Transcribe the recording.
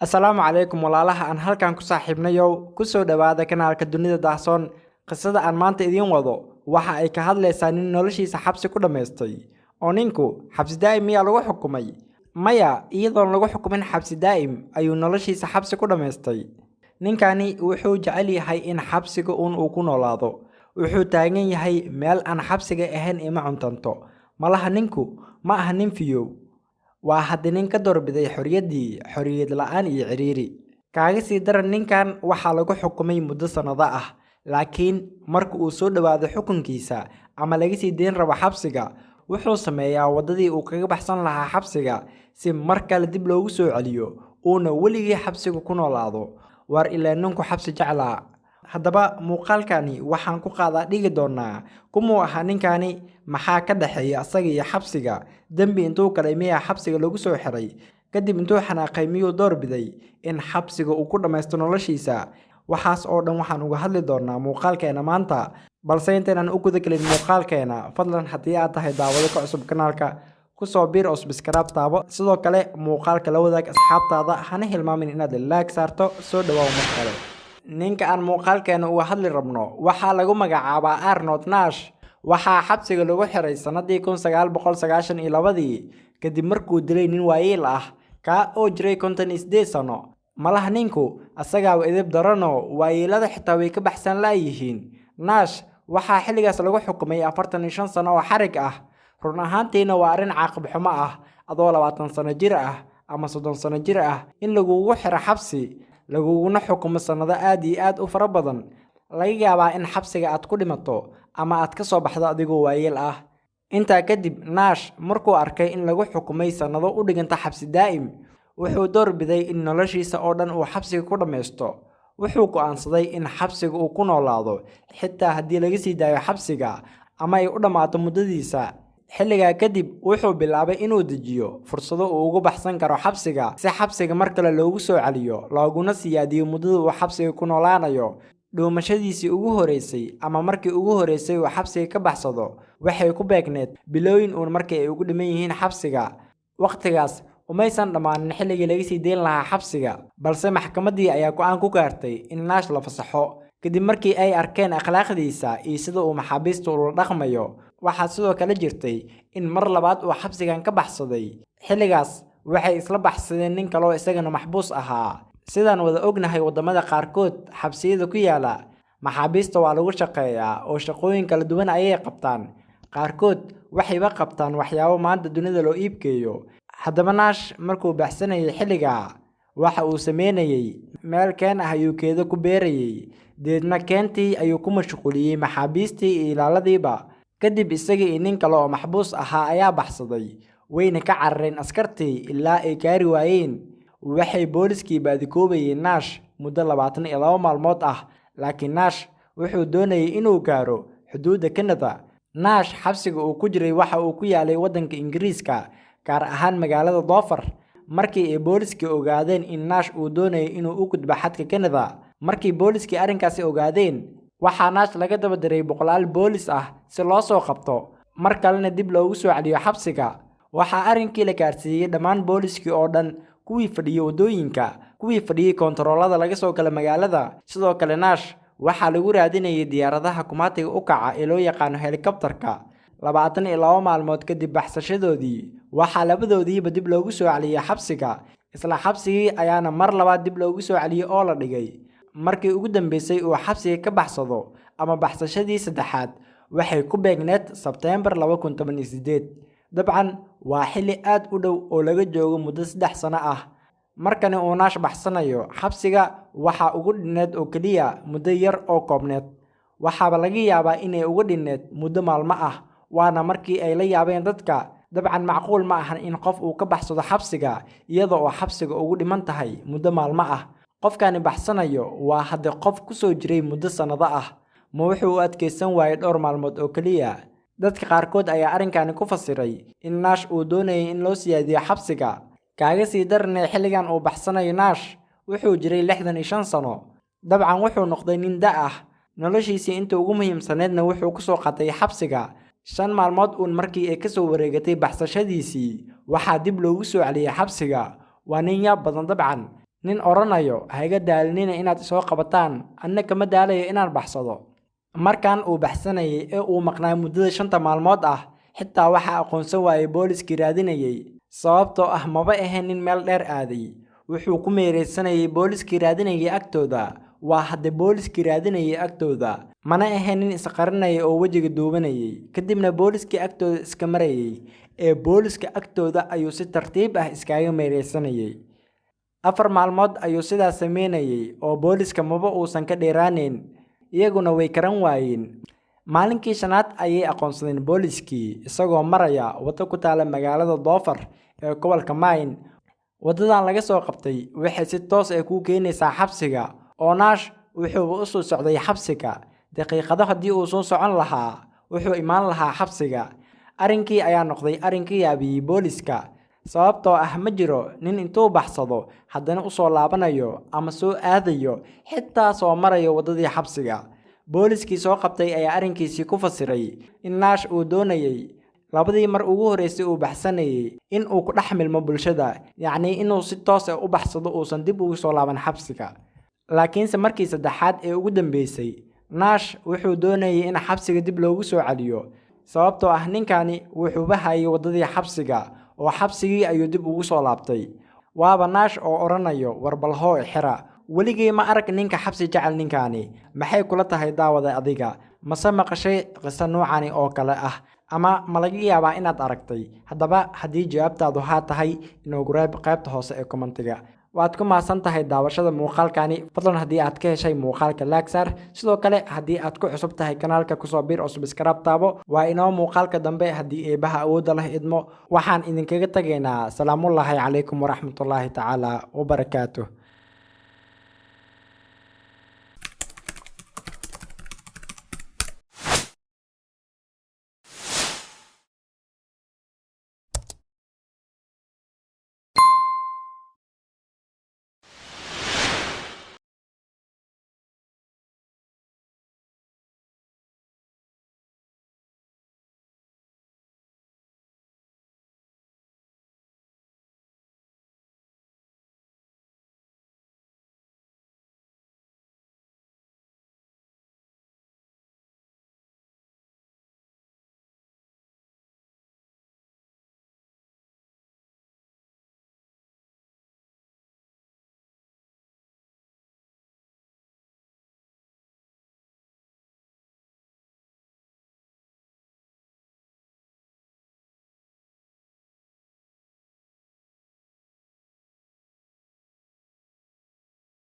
Assalaamu calaykum walaalaha aan halkan ku saaxiibnayow ku soo dhawaada kanaalka Dunida Daahsoon. Qisada aan maanta idiin wado waxa ay ka hadlaysaa nin noloshiisa xabsi ku dhameystay. Oo ninku xabsi daa'im miyaa lagu xukumay? Maya, iyadoon lagu xukumin xabsi daa'im ayuu noloshiisa xabsi ku dhameystay. Ninkani wuxuu jecel yahay in xabsiga uu ku noolaado. Wuxuu taagan yahay meel aan xabsiga ahayn ima cuntanto. Malaha ninku ma aha nin fiyow. Waa hadda nin ka doorbiday xorriyad la'aan iyo ciriiri. Kaaga sii daran ninkan waxaa lagu xukumay muddo sanado ah, laakiin marka uu soo dhawaado xukunkiisa ama laga sii deyn rabo xabsiga, wuxuu sameeyaa wadadii uu kaga baxsan lahaa xabsiga si mar kale dib loogu soo celiyo uuna weligii xabsiga ku noolaado. War ilaa ninku xabsi jeclaa. Haddaba muuqaalkani waxaan ku qaadaa dhigi doonaa kumuu ahaa ninkani, maxaa ka dhaxeeya asaga iyo xabsiga, dembi intuu galay miyaa xabsiga lagu soo xiray, kadib intuu xanaaqay miyuu doorbiday in xabsiga uu ku dhammaysto noloshiisa. Waxaas oo dhan waxaan uga hadli doonaa muuqaalkeena maanta. Balse intaynaan u guda gelin muuqaalkeena, fadlan haddii aad tahay daawado ka cusub kanaalka, kusoo biir oo subscribe taabo, sidoo kale muuqaalka la wadaag asxaabtaada, hana hilmaamin inaad like saarto. Soo dhawaaw mar kale. Ninka aan muuqaalkeena uga hadli rabno waxaa lagu magacaabaa Arnold Nash. Waxaa xabsiga lagu xiray sanadii 1992 kadib markuu dilay nin waayeel ah oo jiray 58 sano. Malaha ninku asagaa edeb darano waayeelada xitaa way ka baxsan laayihiin. Nash waxaa xilligaas lagu xukumay 45 sano oo xarig ah. Run ahaantiina waa arrin caaqib xumo ah adoo 20 sano jir ah ama 30 sano jir ah in lagugu xiro xabsi, laguguna xukumo sanado aad iyo aad u fara badan. Laga yaabaa in xabsiga aad ku dhimato ama aad ka soo baxdo adigoo waayeel ah. Intaa kadib Nash markuu arkay in lagu xukumay sanado u dhiganta xabsi daa'im, wuxuu doorbiday in noloshiisa oo dhan uu xabsiga ku dhammaysto. Wuxuu go'aansaday in xabsiga uu ku noolaado xitaa haddii laga sii daayo xabsiga ama ay u dhammaato muddadiisa. Xilligaa kadib wuxuu bilaabay inuu dejiyo fursado uu uga baxsan karo xabsiga si xabsiga mar kale loogu soo celiyo looguna siyaadiyo muddada uu xabsiga ku noolaanayo. Dhuumashadiisii ugu horeysay ama markii ugu horeysay uu xabsiga ka baxsado waxay ku beegneed bilooyin uun markii ay ugu dhiman yihiin xabsiga. Waqtigaas umaysan dhammaanin xilligii laga sii deyn lahaa xabsiga, balse maxkamaddii ayaa go'aan ku gaartay in Nash la fasaxo kadib markii ay arkeen akhlaaqdiisa iyo sida uu maxaabiista ula dhaqmayo. Waxaa sidoo kale jirtay in mar labaad uu xabsigan ka baxsaday. Xilligaas waxay isla baxsadeen nin kale oo isagana maxbuus ahaa. Sidaan wada ognahay wadamada qaarkood xabsiyada ku yaala maxaabiista waa lagu shaqeeyaa oo shaqooyin kala duwan ayay qabtaan. Qaarkood waxayba qabtaan waxyaabo maanta dunida loo iibgeeyo. Haddaba Nash markuu baxsanayay xilligaa waxa uu sameynayay meel keen ah ayuu keeda ku beerayay, deedna keentii ayuu ku mashquuliyey maxaabiistii iyo ilaaladiiba. Kadib isaga iyo nin kale oo maxbuus ahaa ayaa baxsaday, wayna ka carareen askartii ilaa ay gaari waayeen. Waxay booliskii baadikoobayeen Nash muddo 22 maalmood ah, laakiin Nash wuxuu doonayay inuu gaaro xuduudda Canada. Nash xabsiga uu ku jiray waxa uu ku yaalay waddanka Ingiriiska, gaar ahaan magaalada Dover. Markii ay booliskii ogaadeen in Nash uu doonayay inuu u gudbo xadka Canada, markii booliskii arrinkaasi ogaadeen, waxaa Nash laga daba diray boqolaal boolis ah si loo soo qabto, mar kalena dib loogu soo celiyo xabsiga. Waxaa arrinkii la gaarsiiyey dhammaan booliskii oo dhan, kuwii fadhiyay wadooyinka, kuwii fadhiyay koontaroolada laga soo gala magaalada. Sidoo kale Nash waxaa lagu raadinayay diyaaradaha kumaatiga u kaca ee loo yaqaano helikabtarka. 22 maalmood kadib baxsashadoodii, waxaa labadoodiiba dib loogu soo celiyay xabsiga. Isla xabsigii ayaana mar labaad dib loogu soo celiyay oo la dhigay. Markii ugu dambeysay uu xabsiga ka baxsado ama baxsashadii saddexaad waxay ku beegneed Sebtembar 2018. Dabcan waa xilli aad u dhow oo laga joogo muddo 3 sano ah. Markani uu Nash baxsanayo xabsiga waxa ugu dhineed oo kaliya muddo yar oo koobneed. Waxaaba laga yaabaa inay ugu dhineed muddo maalmo ah, waana markii ay la yaabeen dadka. Dabcan macquul ma ahan in qof uu ka baxsado xabsiga iyada oo xabsiga ugu dhiman tahay muddo maalmo ah. Qofkani baxsanayo waa hadda qof ku soo jiray muddo sanado ah. Ma wuxuu u adkeysan waayay dhowr maalmood oo kaliya? Dadka qaarkood ayaa arrinkani ku fasiray in Nash uu doonayay in loo siyaadiyo xabsiga. Kaaga sii daranay xilligan uu baxsanayo Nash wuxuu jiray 65 sano. Dabcan wuxuu noqday nin da' ah. Noloshiisii inta ugu muhiimsaneedna wuxuu ku soo qatay xabsiga. 5 maalmood uun markii ay ka soo wareegatay baxsashadiisii, waxaa dib loogu soo celiyay xabsiga. Waa nin yaab badan dabcan. nin oranayo ha iga daalinina inaad isoo qabataan anna kama daalayo inaan baxsado. Markan uu baxsanayay ee uu maqnaa muddada 5 maalmood ah xitaa waxa aqoonsan waayay booliskii raadinayay sababtoo ah maba ahayn nin meel dheer aaday. Wuxuu ku meereysanayay booliskii raadinayay agtooda waa hadda booliskii raadinayay agtooda mana ahayn nin isqarinaya oo wajiga duubanayay. Kadibna booliskii agtooda iska marayay ee booliska agtooda ayuu si tartiib ah iskaga meereysanayay. 4 maalmood ayuu sidaas sameynayay oo booliska maba uusan ka dheeraaneyn iyaguna way karan waayeen. Maalinkii 5aad ayay aqoonsadeen booliskii isagoo maraya wado ku taala magaalada Doofar ee gobolka Maine. Wadadan laga soo qabtay waxay si toos ah ku keenaysaa xabsiga oo Nash wuxuu u soo socday xabsiga daqiiqado haddii uu soo socon lahaa wuxuu imaan lahaa xabsiga. Arrinkii ayaa noqday arrinkii yaabiyay booliska sababtoo ah ma jiro nin intuu baxsado haddana u soo laabanayo ama soo aadayo xitaa soo marayo wadadii xabsiga. Booliskii soo qabtay ayaa arrinkiisii ku fasiray in Nash uu doonayay labadii mar ugu horeysay uu baxsanayay in uu ku dhaxmilmo bulshada yacni inuu si toos ah u baxsado uusan dib ugu soo laaban xabsiga. Laakiinse markii saddexaad ee ugu dambeysay Nash wuxuu doonayay in xabsiga dib loogu soo celiyo sababtoo ah ninkani wuxuu bahayay wadadii xabsiga oo xabsigii ayuu dib ugu soo laabtay. Waaba Nash oo oranayo warbalhoo xira weligii ma arag ninka xabsi jecel ninkani. Maxay kula tahay daawada adiga mase maqashay qiso noocan oo kale ah ama ma laga yaabaa inaad aragtay? Haddaba haddii jawaabtaadu haa tahay inoogu reeb qaybta hoose ee commentiga. waad ku maasan tahay daawashada muuqaalkani. Fadlan haddii aad ka heshay muuqaalka like saar, sidoo kale haddii aad ku cusub tahay kanaalka kusoo biir oo subscribe taabo. Waa inoo muuqaalka dambe haddii eebaha awoodda leh idmo. Waxaan idinkaga tagaynaa salaamullaahi calaykum waraxmatullaahi tacaala wabarakaatuh.